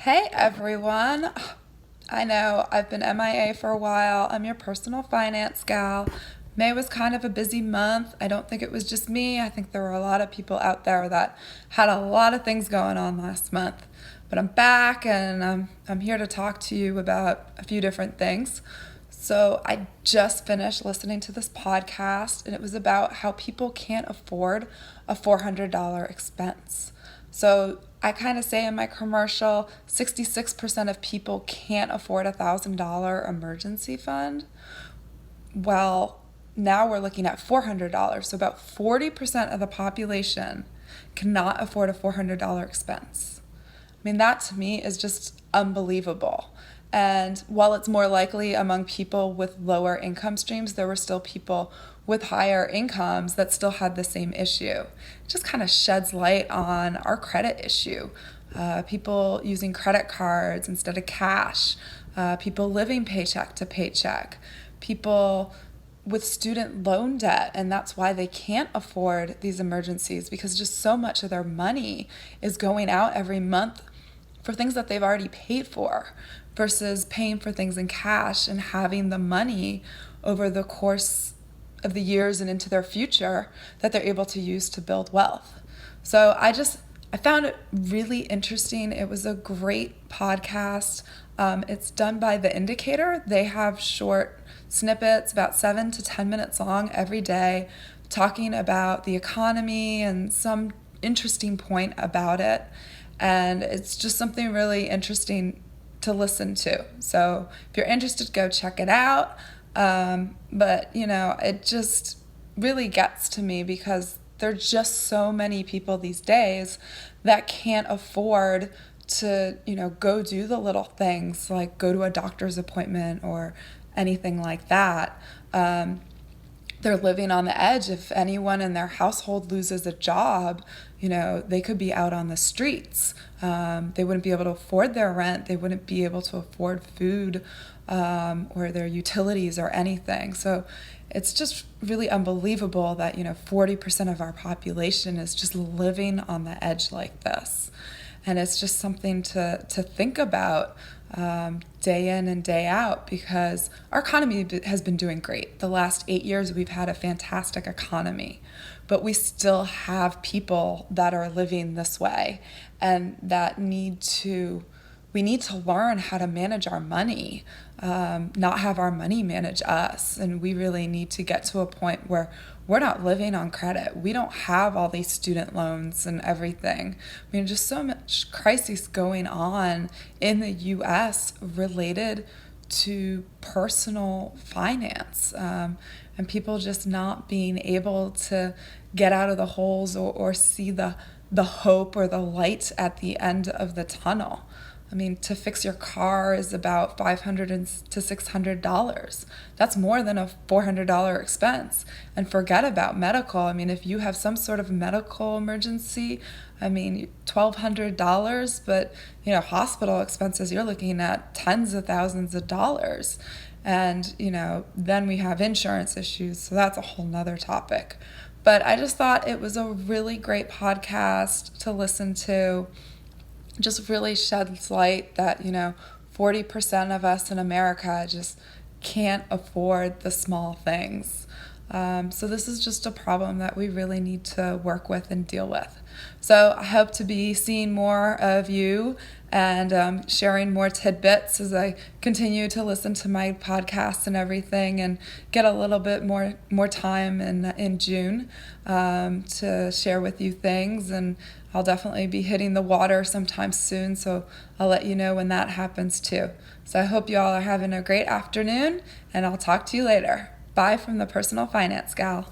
Hey everyone. I know I've been MIA for a while. I'm your personal finance gal. May was kind of a busy month. I don't think it was just me. I think there were a lot of people out there that had a lot of things going on last month. But I'm back and I'm here to talk to you about a few different things. So I just finished listening to this podcast and it was about how people can't afford a $400 expense. So I kind of say in my commercial, 66% of people can't afford a $1,000 emergency fund. Well, now we're looking at $400. So about 40% of the population cannot afford a $400 expense. I mean, that to me is just unbelievable. And while it's more likely among people with lower income streams, there were still people with higher incomes that still had the same issue. It just kind of sheds light on our credit issue. People using credit cards instead of cash, people living paycheck to paycheck, people with student loan debt, and that's why they can't afford these emergencies because just so much of their money is going out every month for things that they've already paid for versus paying for things in cash and having the money over the course of the years and into their future that they're able to use to build wealth. So I found it really interesting. It was a great podcast. It's done by The Indicator. They have short snippets, about 7 to 10 minutes long every day, talking about the economy and some interesting point about it. And it's just something really interesting to listen to. So if you're interested, go check it out. But it just really gets to me because there are just so many people these days that can't afford to, go do the little things like go to a doctor's appointment or anything like that. They're living on the edge. If anyone in their household loses a job, they could be out on the streets. They wouldn't be able to afford their rent. They wouldn't be able to afford food or their utilities or anything. So it's just really unbelievable that, 40% of our population is just living on the edge like this. And it's just something to think about day in and day out because our economy has been doing great. The last 8 years, we've had a fantastic economy, but we still have people that are living this way and that we need to learn how to manage our money, not have our money manage us. And we really need to get to a point where we're not living on credit. We don't have all these student loans and everything. I mean, just so much crisis going on in the U.S. related to personal finance, and people just not being able to get out of the holes or see the hope or the light at the end of the tunnel. I mean, to fix your car is about $500 to $600. That's more than a $400 expense. And forget about medical. I mean, if you have some sort of medical emergency, $1,200, but, hospital expenses, you're looking at tens of thousands of dollars. And, then we have insurance issues. So that's a whole nother topic. But I just thought it was a really great podcast to listen to. Just really sheds light that, 40% of us in America just can't afford the small things. So this is just a problem that we really need to work with and deal with. So I hope to be seeing more of you and sharing more tidbits as I continue to listen to my podcasts and everything and get a little bit more time in June to share with you things. And I'll definitely be hitting the water sometime soon, so I'll let you know when that happens too. So I hope you all are having a great afternoon, and I'll talk to you later. Bye from the Personal Finance Gal.